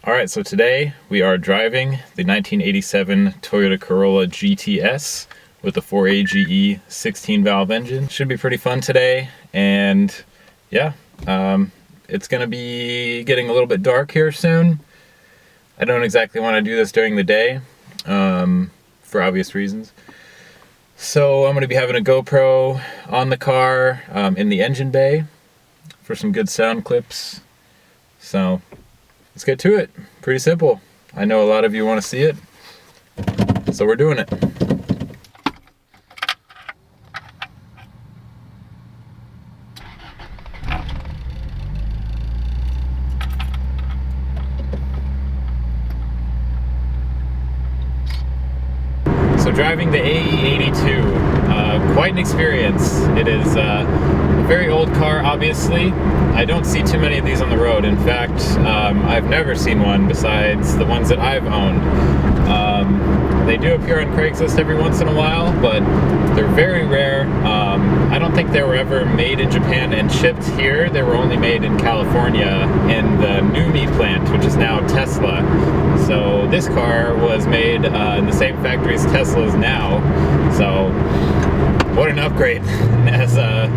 All right, so today we are driving the 1987 Toyota Corolla GTS with the 4AGE 16-valve engine. Should be pretty fun today, and yeah, it's gonna be getting a little bit dark here soon. I don't exactly want to do this during the day, for obvious reasons. So I'm gonna be having a GoPro on the car, in the engine bay for some good sound clips. So let's get to it. Pretty simple. I know a lot of you want to see it, so we're doing it. So driving the AE82, quite an experience. It is a very old car, obviously. I don't see too many of these on the road. In fact, I've never seen one besides the ones that I've owned. They do appear on Craigslist every once in a while, but they're very rare. I don't think they were ever made in Japan and shipped here. They were only made in California in the NUMMI plant, which is now Tesla. So this car was made in the same factory as Tesla is now. So what an upgrade as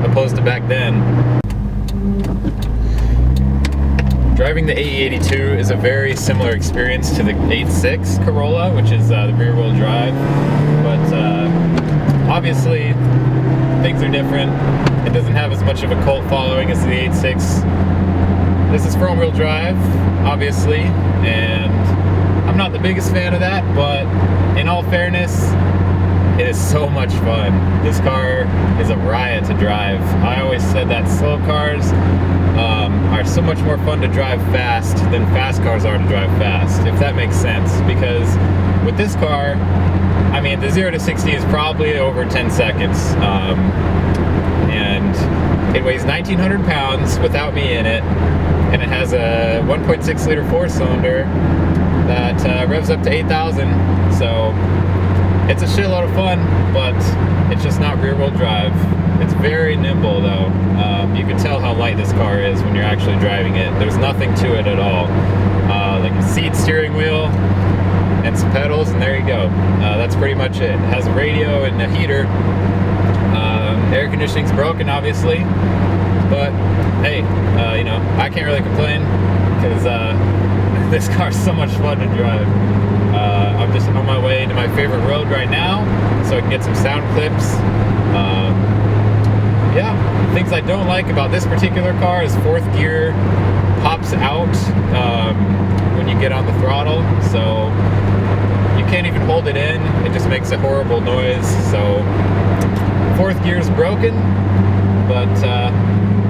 opposed to back then. Driving the AE82 is a very similar experience to the 86 Corolla, which is the rear-wheel drive, but obviously things are different. It doesn't have as much of a cult following as the 86. This is front-wheel drive, obviously, and I'm not the biggest fan of that, but in all fairness, it is so much fun. This car is a riot to drive. I always said that slow cars are so much more fun to drive fast than fast cars are to drive fast, if that makes sense. Because with this car, I mean, the 0 to 60 is probably over 10 seconds. And it weighs 1,900 pounds without me in it. And it has a 1.6 liter 4-cylinder that revs up to 8,000. So it's a shitload of fun, but it's just not rear-wheel drive. It's very nimble, though. You can tell how light this car is when you're actually driving it. There's nothing to it at all. Like a seat, steering wheel, and some pedals, and there you go. That's pretty much it. It has a radio and a heater. Air conditioning's broken, obviously, but hey, you know, I can't really complain because this car's so much fun to drive. I'm just on my way to my favorite road right now, so I can get some sound clips. Yeah, things I don't like about this particular car is fourth gear pops out when you get on the throttle, so you can't even hold it in. It just makes a horrible noise. So fourth gear is broken, but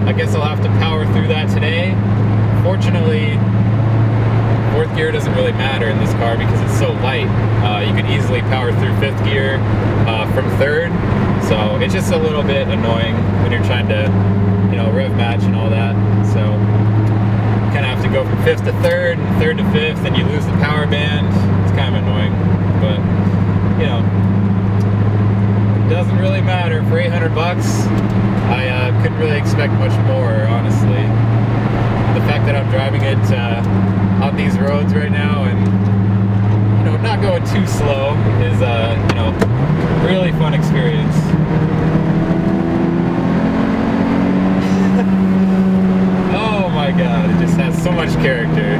I guess I'll have to power through that today. Fortunately, fourth gear doesn't really matter in this car because it's so light. You could easily power through fifth gear from third, so it's just a little bit annoying when you're trying to, you know, rev match and all that. So you kind of have to go from fifth to third and third to fifth, and you lose the power band. It's kind of annoying, but you know, it doesn't really matter. For 800 bucks, I couldn't really expect much more, honestly. The fact that I'm driving it on these roads right now and, you know, not going too slow is, you know, really fun experience. Oh my god, it just has so much character.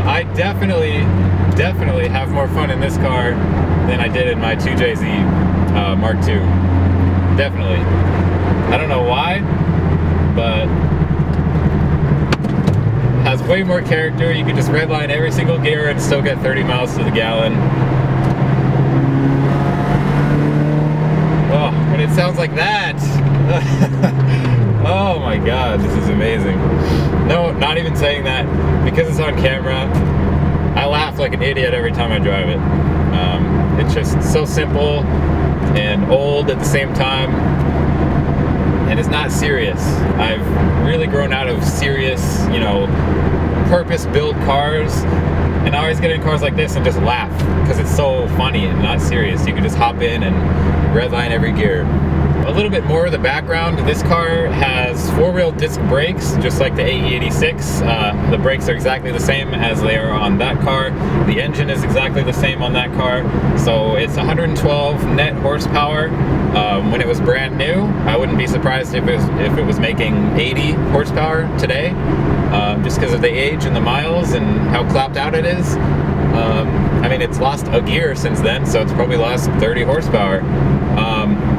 I definitely have more fun in this car than I did in my 2JZ Mark II. Definitely. I don't know why, but it has way more character. You can just redline every single gear and still get 30 miles to the gallon. Oh, and it sounds like that. Oh my god, this is amazing. No, not even saying that. Because it's on camera, I laugh like an idiot every time I drive it. It's just so simple and old at the same time, and it's not serious. I've really grown out of serious, you know, purpose-built cars, and I always get in cars like this and just laugh because it's so funny and not serious. You can just hop in and redline every gear. A little bit more of the background. This car has four-wheel disc brakes, just like the AE86. The brakes are exactly the same as they are on that car. The engine is exactly the same on that car. So it's 112 net horsepower. When it was brand new, I wouldn't be surprised if it was making 80 horsepower today, just because of the age and the miles and how clapped out it is. I mean, it's lost a gear since then, so it's probably lost 30 horsepower.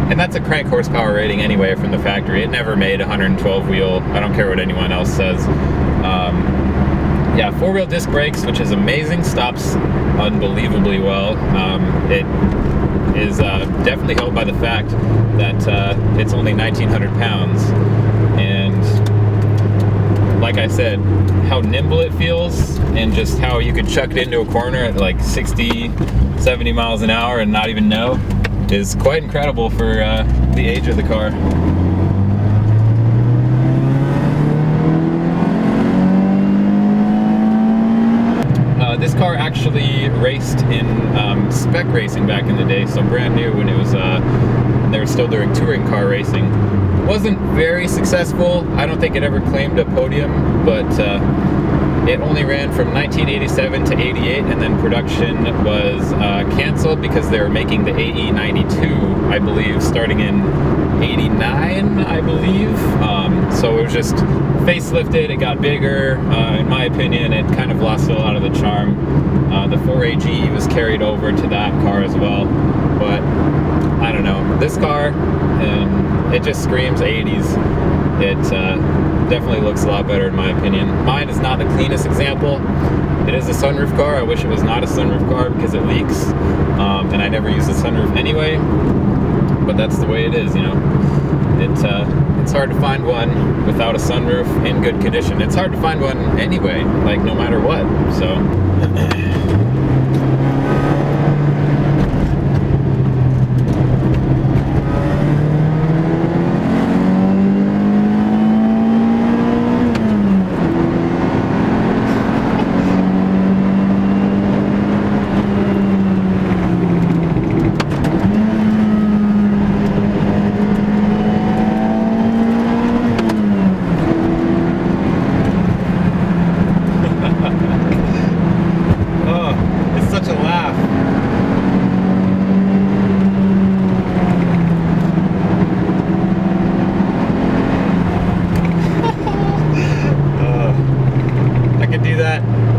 And that's a crank horsepower rating anyway from the factory. It never made 112 wheel. I don't care what anyone else says. Yeah, four-wheel disc brakes, which is amazing. Stops unbelievably well. It is definitely helped by the fact that it's only 1,900 pounds. And like I said, how nimble it feels and just how you could chuck it into a corner at like 60, 70 miles an hour and not even know is quite incredible for the age of the car. This car actually raced in spec racing back in the day, so brand new when it was they were still doing touring car racing. Wasn't very successful. I don't think it ever claimed a podium, but it only ran from 1987 to 88, and then production was canceled because they were making the AE82, I believe, starting in 89, I believe. So it was just facelifted, it got bigger. In my opinion, it kind of lost a lot of the charm. The 4AG was carried over to that car as well, but I don't know. This car, it just screams 80s. It definitely looks a lot better in my opinion. Mine is not the cleanest example. It is a sunroof car. I wish it was not a sunroof car because it leaks, and I never use the sunroof anyway, but that's the way it is, you know. It's hard to find one without a sunroof in good condition. It's hard to find one anyway, like no matter what, so.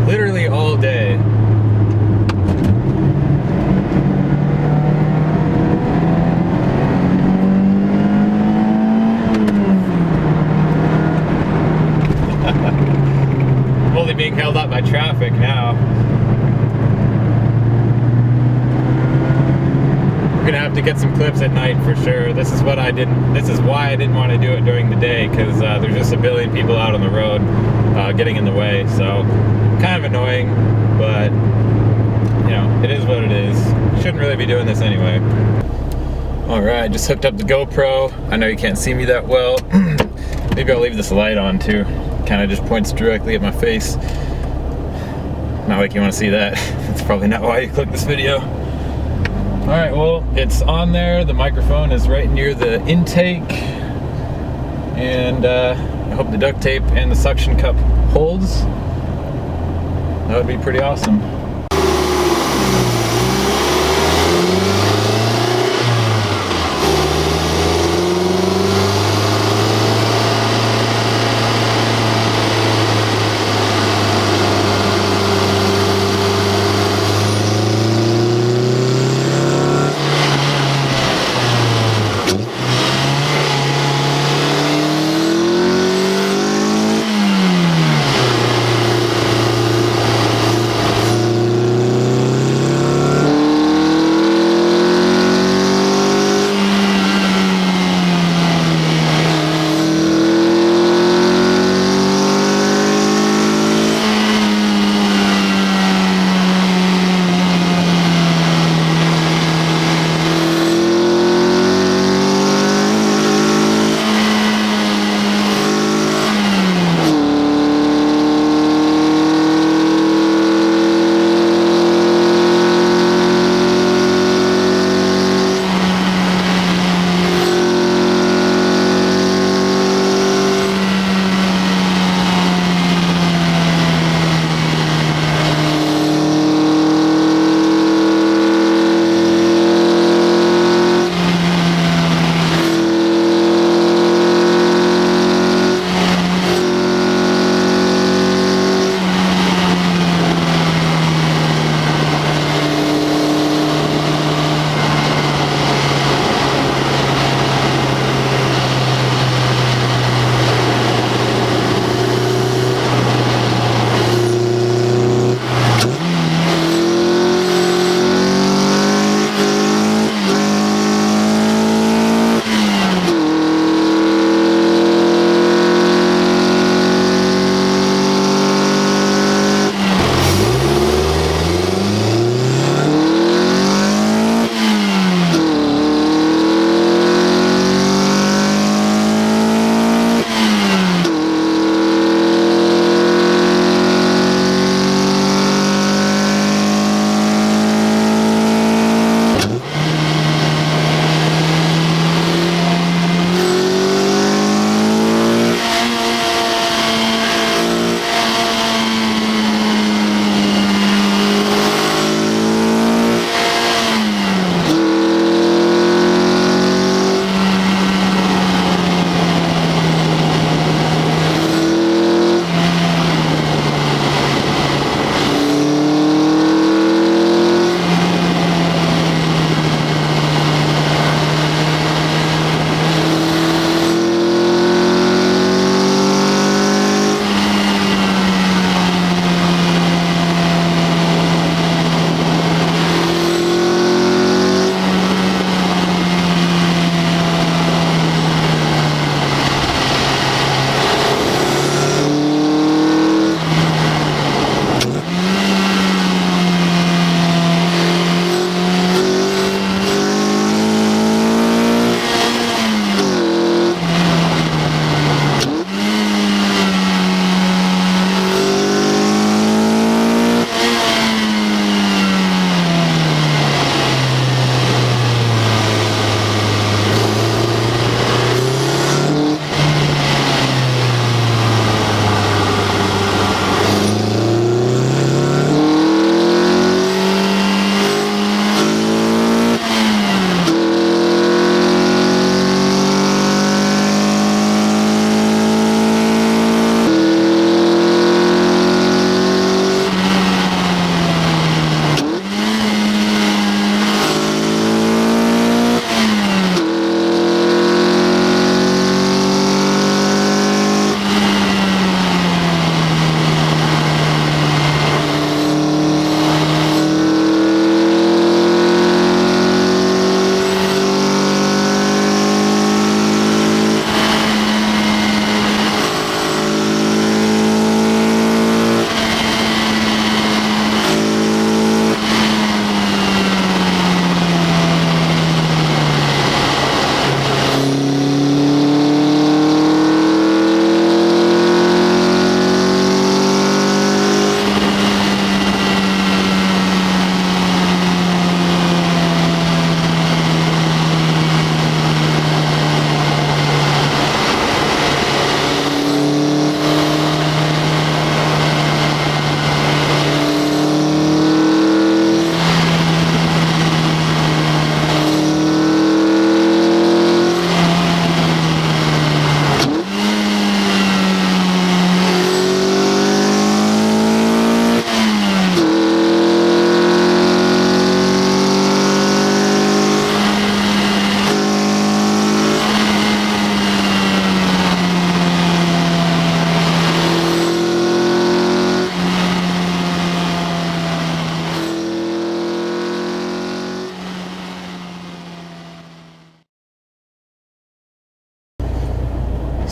Literally all day. I'm only being held up by traffic now. We're gonna have to get some clips at night for sure. This is why I didn't want to do it during the day, because there's just a billion people out on the road getting in the way. So kind of annoying, but you know, it is what it is. Shouldn't really be doing this anyway. Alright, just hooked up the GoPro. I know you can't see me that well. Maybe I'll leave this light on too. Kind of just points directly at my face. Not like you want to see that. That's probably not why you clicked this video. Alright, well, it's on there. The microphone is right near the intake. And I hope the duct tape and the suction cup holds. That would be pretty awesome.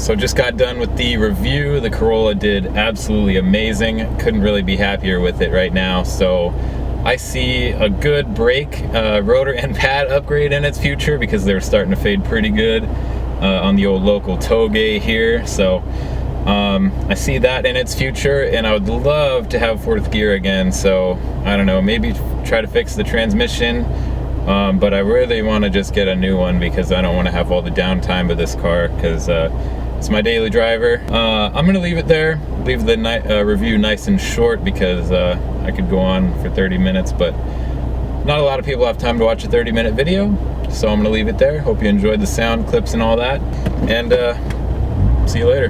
So just got done with the review. The Corolla did absolutely amazing. Couldn't really be happier with it right now. So I see a good brake, rotor and pad upgrade in its future because they're starting to fade pretty good on the old local toge here. So I see that in its future, and I would love to have fourth gear again. So I don't know, maybe try to fix the transmission. But I really want to just get a new one because I don't want to have all the downtime of this car because it's my daily driver. I'm going to leave it there, leave the review nice and short because I could go on for 30 minutes, but not a lot of people have time to watch a 30-minute video, so I'm going to leave it there. Hope you enjoyed the sound clips and all that, and see you later.